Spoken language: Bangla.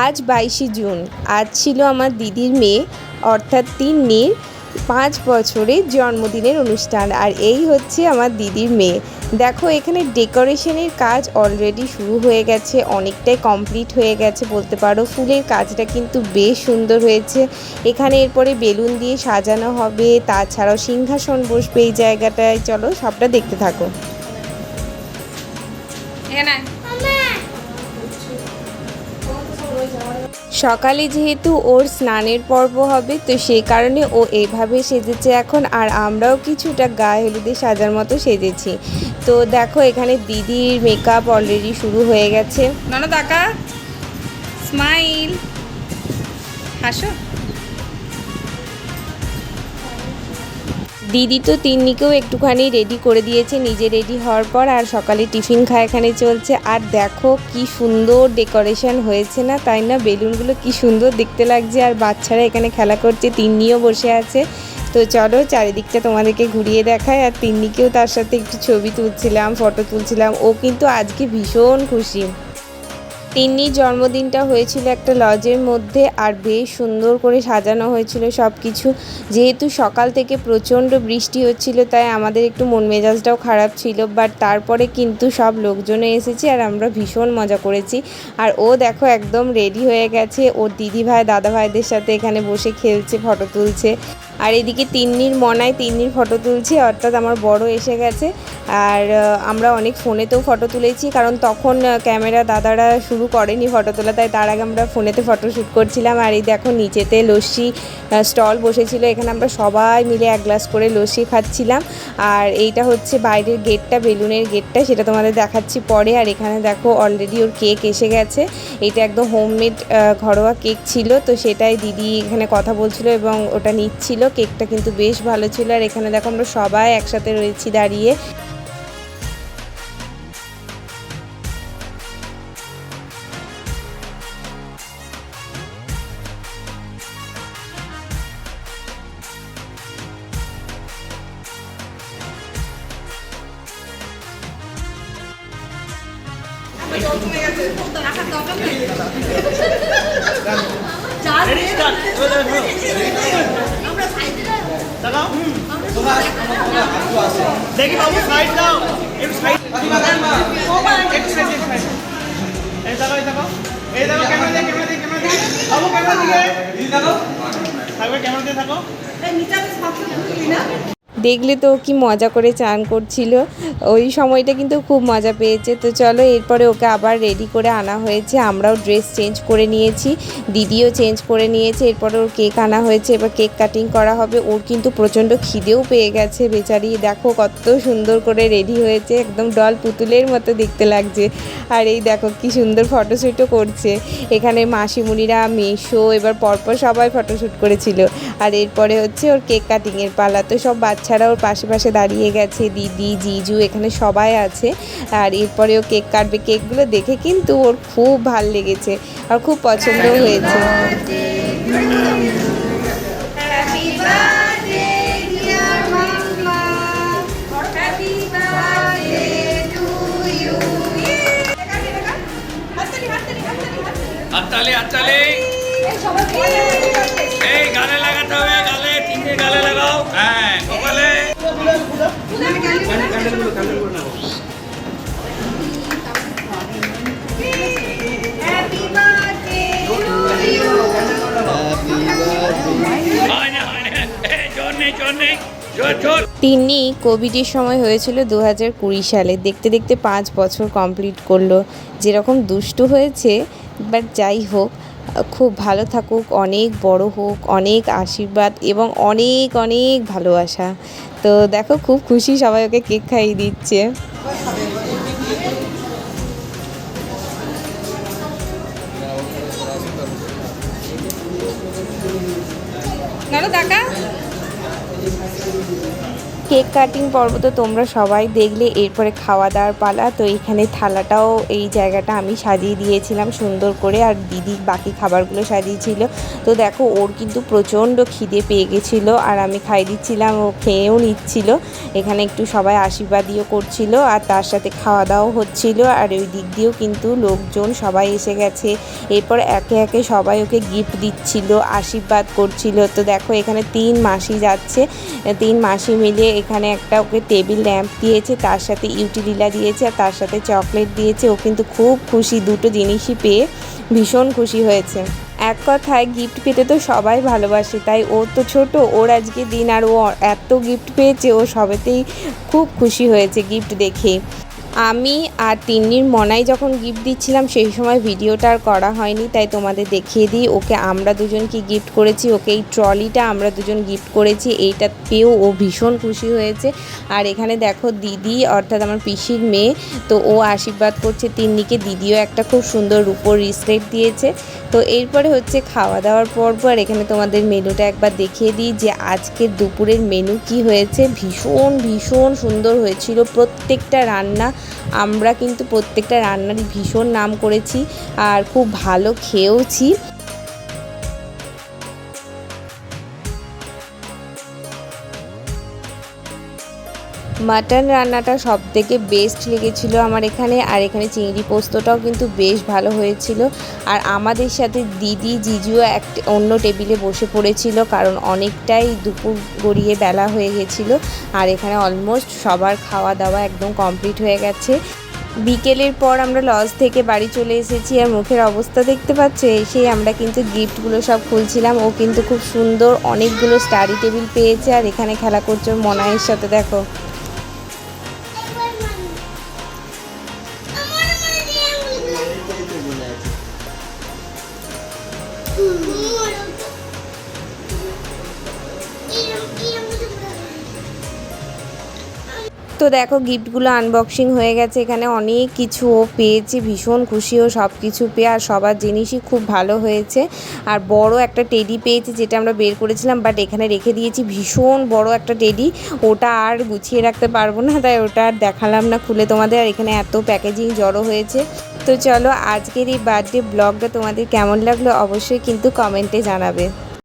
আজ 22শে জুন। আজ ছিল আমার দিদির মেয়ে অর্থাৎ তিন্নির 5 বছরের জন্মদিনের অনুষ্ঠান। আর এই হচ্ছে আমার দিদির মেয়ে। দেখো এখানে ডেকোরেশনের কাজ অলরেডি শুরু হয়ে গেছে, অনেকটাই কমপ্লিট হয়ে গেছে বলতে পারো। ফুলের কাজটা কিন্তু বেশ সুন্দর হয়েছে। এখানে এরপরে বেলুন দিয়ে সাজানো হবে, তাছাড়াও সিংহাসন বসবে এই জায়গাটায়। চলো সবটা দেখতে থাকো। সকালে যেহেতু ওর স্নানের পর্ব হবে, তো সেই কারণে ও এইভাবে সেজেছে এখন। আর আমরাও কিছুটা গায়ে হলুদে সাজার মতো সেজেছি। তো দেখো এখানে দিদির মেকআপ অলরেডি শুরু হয়ে গেছে। ননদ আকা স্মাইল, হাসো। দিদি তো তিন্নিকেও একটুখানি রেডি করে দিয়েছে নিজে রেডি হওয়ার পর। আর সকালে টিফিন খাওয়া এখানে চলছে। আর দেখো কি সুন্দর ডেকোরেশন হয়েছে না, তাই না? বেলুনগুলো কি সুন্দর দেখতে লাগছে। আর বাচ্চারা এখানে খেলা করছে, তিন্নিও বসে আছে। তো চলো চারিদিকটা তোমাদেরকে ঘুরিয়ে দেখায়। আর তিন্নিকেও তার সাথে একটু ছবি তুলছিলাম, ফটো তুলছিলাম। ও কিন্তু আজকে ভীষণ খুশি। তিন্নির জন্মদিনটা হয়েছিল একটা লজের মধ্যে, আর বেশ সুন্দর করে সাজানো হয়েছিল সব কিছু। যেহেতু সকাল থেকে প্রচণ্ড বৃষ্টি হচ্ছিল, তাই আমাদের একটু মন মেজাজটাও খারাপ ছিল। বাট তারপরে কিন্তু সব লোকজনে এসেছে আর আমরা ভীষণ মজা করেছি। আর ও দেখো একদম রেডি হয়ে গেছে, ওর দিদি ভাই দাদা ভাইদের সাথে এখানে বসে খেলছে, ফটো তুলছে। আর এদিকে তিন্নির মনায় তিন্নির ফটো তুলছি, অর্থাৎ আমার বড় এসে গেছে। আর আমরা অনেক ফোনেতেও ফটো তুলেছি, কারণ তখন ক্যামেরা দাদারা শুরু করেনি ফটো তোলা, তাই তার আগে আমরা ফোনেতে ফটো শ্যুট করছিলাম। আর এই দেখো নিচেতে লস্যি স্টল বসেছিল, এখানে আমরা সবাই মিলে এক গ্লাস করে লস্যি খাচ্ছিলাম। আর এইটা হচ্ছে বাইরের গেটটা, বেলুনের গেটটা, সেটা তোমাদের দেখাচ্ছি পরে। আর এখানে দেখো অলরেডি ওর কেক এসে গেছে। এটা একদম হোমমেড ঘরোয়া কেক ছিল, তো সেটাই দিদি এখানে কথা বলছিল এবং ওটা নিচ্ছিল। কেকটা কিন্তু বেশ ভালো ছিল। আর এখানে দেখো আমরা সবাই একসাথে রয়েছি দাঁড়িয়ে। দেখি বাবু সাইড দাও, একটু সাইড এই দেখো এই দেখো এই দেখো, ক্যামেরা দিয়ে ক্যামেরা দিয়ে ক্যামেরা দিয়ে বাবু ক্যামেরা দিকে দেখো, থাকবে ক্যামেরা দিয়ে থাকো। এই নিচে আমি সবটা ভুলি না। দেখলে তো কি মজা করে চান করছিল, ওই সময়টা কিন্তু খুব মজা পেয়েছে। তো চলো এরপরে ওকে আবার রেডি করে আনা হয়েছে, আমরাও ড্রেস চেঞ্জ করে নিয়েছি, দিদিও চেঞ্জ করে নিয়েছে। এরপরে ওর কেক আনা হয়েছে, এবার কেক কাটিং করা হবে। ওর কিন্তু প্রচণ্ড খিদেও পেয়ে গেছে বেচারি, দেখো কত সুন্দর করে রেডি হয়েছে, একদম ডল পুতুলের মতো দেখতে লাগছে। আর এই দেখো কি সুন্দর ফটোশ্যুটও করছে। এখানে মাসিমুনিরা, মেশো, এবার পরপর সবাই ফটোশ্যুট করেছিল। আর এরপরে হচ্ছে ওর কেক কাটিংয়ের পালা। তো সব বাচ্চারা ওর পাশে পাশে দাঁড়িয়ে গেছে, দিদি জিজু এখানে সবাই আছে। আর এরপরে ও কেক কাটবে। কেকগুলো দেখে কিন্তু ওর খুব ভাল লেগেছে আর খুব পছন্দও হয়েছে। হাততালি হাততালি, এই গালে লাগাতে হবে, গালে তিনটে গালে লাগাও। হ্যাঁ কপালে তিন্নি কোভিডের সময় হয়েছিল 2020 সালে। দেখতে দেখতে 5 বছর কমপ্লিট করলো। যেরকম দুষ্টু হয়েছে, বাট যাই হোক, খুব ভালো থাকুক, অনেক বড় হোক, অনেক আশীর্বাদ এবং অনেক অনেক ভালোবাসা। তো দেখো খুব খুশি, সবাই ওকে কেক খাইয়ে দিচ্ছে। কেক কাটিং পর্ব তো তোমরা সবাই দেখলে, এরপরে খাওয়া দাওয়ার পালা। তো এখানে থালাটাও এই জায়গাটা আমি সাজিয়ে দিয়েছিলাম সুন্দর করে, আর দিদি বাকি খাবারগুলো সাজিয়েছিল। তো দেখো ওর কিন্তু প্রচণ্ড খিদে পেয়ে গেছিলো, আর আমি খাই দিচ্ছিলাম, ও খেয়েও নিচ্ছিল। এখানে একটু সবাই আশীর্বাদীও করছিল, আর তার সাথে খাওয়া দাওয়াও হচ্ছিল। আর ওই দিক দিয়েও কিন্তু লোকজন সবাই এসে গেছে। এরপর একে একে সবাই ওকে গিফট দিচ্ছিল, আশীর্বাদ করছিল। তো দেখো এখানে 3 মাসি যাচ্ছে, 3 মাসি মিলে এখানে একটা ওকে টেবিল ল্যাম্প দিয়েছে, তার সাথে ইউটিলিলা দিয়েছে, আর তার সাথে চকলেট দিয়েছে। ও কিন্তু খুব খুশি, দুটো জিনিসই পেয়ে ভীষণ খুশি হয়েছে। এক কথায় গিফট পেতে তো সবাই ভালোবাসে, তাই ও তো ছোট, ওর আজকে দিন, আর ও এত গিফট পেয়েছে, ও সবেতেই খুব খুশি হয়েছে গিফট দেখে। আমি আর তিন্নির মনাই যখন গিফট দিচ্ছিলাম সেই সময় ভিডিওটা আর করা হয়নি, তাই তোমাদের দেখিয়ে দিই। ওকে আমরা দুজন কি গিফট করেছি, ওকে এই ট্রলিটা আমরা দুজন গিফট করেছি, এইটা পেয়েও ও ভীষণ খুশি হয়েছে। আর এখানে দেখো দিদি, অর্থাৎ আমার পিসির মেয়ে, তো ও আশীর্বাদ করছে তিন্নিকে। দিদিও একটা খুব সুন্দর রূপোর রিসলেট দিয়েছে। তো এরপরে হচ্ছে খাওয়া দাওয়ার পর্ব, আর এখানে তোমাদের মেনুটা একবার দেখিয়ে দিই যে আজকের দুপুরের মেনু কি হয়েছে। ভীষণ ভীষণ সুন্দর হয়েছিল প্রত্যেকটা রান্না। আমরা কিন্তু প্রত্যেকটা রান্নারই ভীষণ নাম করেছি, আর খুব ভালো খেয়েওছি। মাটন রান্নাটা সবথেকে বেস্ট লেগেছিলো আমার এখানে। আর এখানে চিংড়ি পোস্তটাও কিন্তু বেশ ভালো হয়েছিল। আর আমাদের সাথে দিদি জিজুও অন্য টেবিলে বসে পড়েছিল, কারণ অনেকটাই দুপুর গড়িয়ে বেলা হয়ে গেছিলো। আর এখানে অলমোস্ট সবার খাওয়া দাওয়া একদম কমপ্লিট হয়ে গেছে। বিকেলের পর আমরা লজ থেকে বাড়ি চলে এসেছি, আর মুখের অবস্থা দেখতে পাচ্ছ। এসেই আমরা কিন্তু গিফটগুলো সব খুলছিলাম। ও কিন্তু খুব সুন্দর অনেকগুলো স্টাডি টেবিল পেয়েছে, আর এখানে খেলা করছে মনায়ের সাথে। দেখো তো দেখো গিফটগুলো আনবক্সিং হয়ে গেছে। এখানে অনেক কিছু ও পেয়েছে, ভীষণ খুশি ও সব কিছু পেয়ে। আর সবার জিনিসই খুব ভালো হয়েছে। আর বড় একটা টেডি পেয়েছে, যেটা আমরা বের করেছিলাম, বাট এখানে রেখে দিয়েছি। ভীষণ বড় একটা টেডি, ওটা আর গুছিয়ে রাখতে পারবো না, তাই ওটা আর দেখালাম না খুলে তোমাদের। আর এখানে এত প্যাকেজিং জড়ো হয়েছে। তো চলো আজকের এই বার্থডে ব্লগটা তোমাদের কেমন লাগলো অবশ্যই কিন্তু কমেন্টে জানাবে।